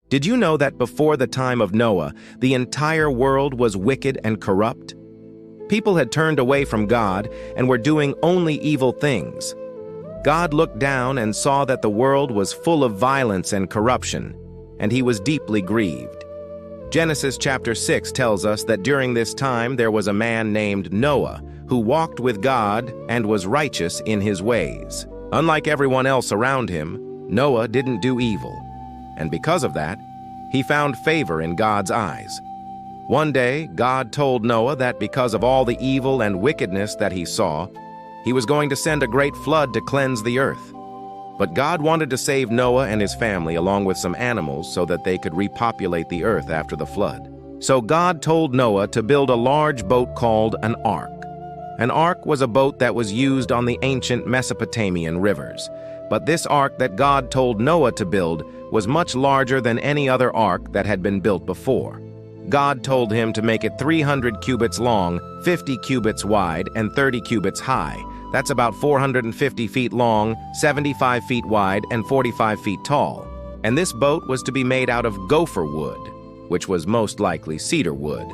Did you know that before the time of Noah, the entire world was wicked and corrupt? People had turned away from God and were doing only evil things. God looked down and saw that the world was full of violence and corruption, and he was deeply grieved. Genesis chapter 6 tells us that during this time there was a man named Noah who walked with God and was righteous in his ways. Unlike everyone else around him, Noah didn't do evil, and because of that, he found favor in God's eyes. One day, God told Noah that because of all the evil and wickedness that he saw, he was going to send a great flood to cleanse the earth. But God wanted to save Noah and his family along with some animals so that they could repopulate the earth after the flood. So God told Noah to build a large boat called an ark. An ark was a boat that was used on the ancient Mesopotamian rivers. But this ark that God told Noah to build was much larger than any other ark that had been built before. God told him to make it 300 cubits long, 50 cubits wide, and 30 cubits high. That's about 450 feet long, 75 feet wide, and 45 feet tall. And this boat was to be made out of gopher wood, which was most likely cedar wood.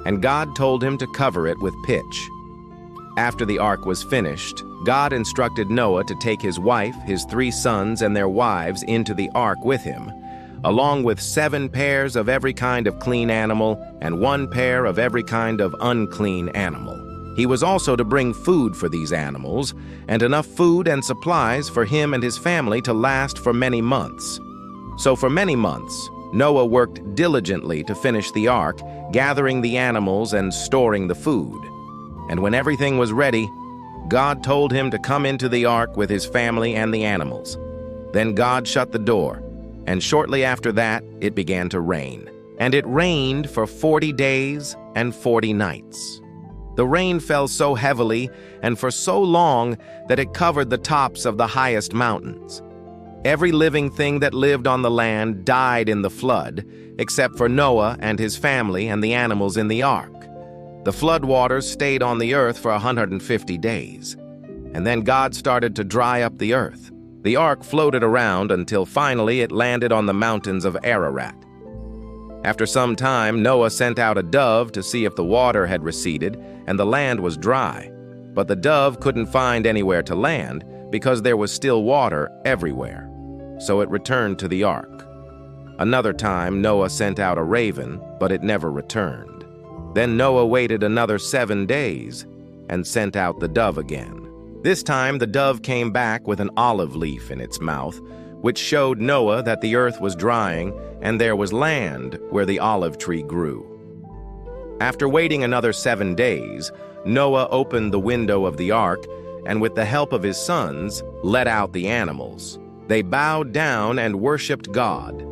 And God told him to cover it with pitch. After the ark was finished, God instructed Noah to take his wife, his 3 sons, and their wives into the ark with him, along with 7 pairs of every kind of clean animal and 1 pair of every kind of unclean animal. He was also to bring food for these animals, and enough food and supplies for him and his family to last for many months. So for many months, Noah worked diligently to finish the ark, gathering the animals and storing the food. And when everything was ready, God told him to come into the ark with his family and the animals. Then God shut the door, and shortly after that, it began to rain. And it rained for 40 days and 40 nights. The rain fell so heavily and for so long that it covered the tops of the highest mountains. Every living thing that lived on the land died in the flood, except for Noah and his family and the animals in the ark. The flood waters stayed on the earth for 150 days. And then God started to dry up the earth. The ark floated around until finally it landed on the mountains of Ararat. After some time, Noah sent out a dove to see if the water had receded and the land was dry. But the dove couldn't find anywhere to land because there was still water everywhere. So it returned to the ark. Another time, Noah sent out a raven, but it never returned. Then Noah waited another 7 days and sent out the dove again. This time, the dove came back with an olive leaf in its mouth, which showed Noah that the earth was drying and there was land where the olive tree grew. After waiting another 7 days, Noah opened the window of the ark and with the help of his sons, let out the animals. They bowed down and worshipped God.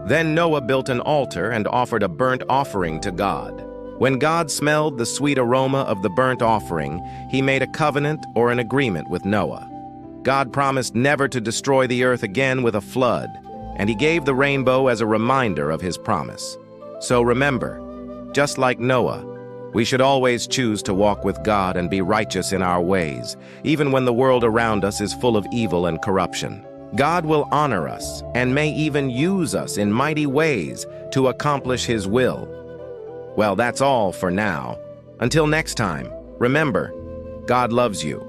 Then Noah built an altar and offered a burnt offering to God. When God smelled the sweet aroma of the burnt offering, he made a covenant or an agreement with Noah. God promised never to destroy the earth again with a flood, and he gave the rainbow as a reminder of his promise. So remember, just like Noah, we should always choose to walk with God and be righteous in our ways, even when the world around us is full of evil and corruption. God will honor us and may even use us in mighty ways to accomplish his will. Well, that's all for now. Until next time, remember, God loves you.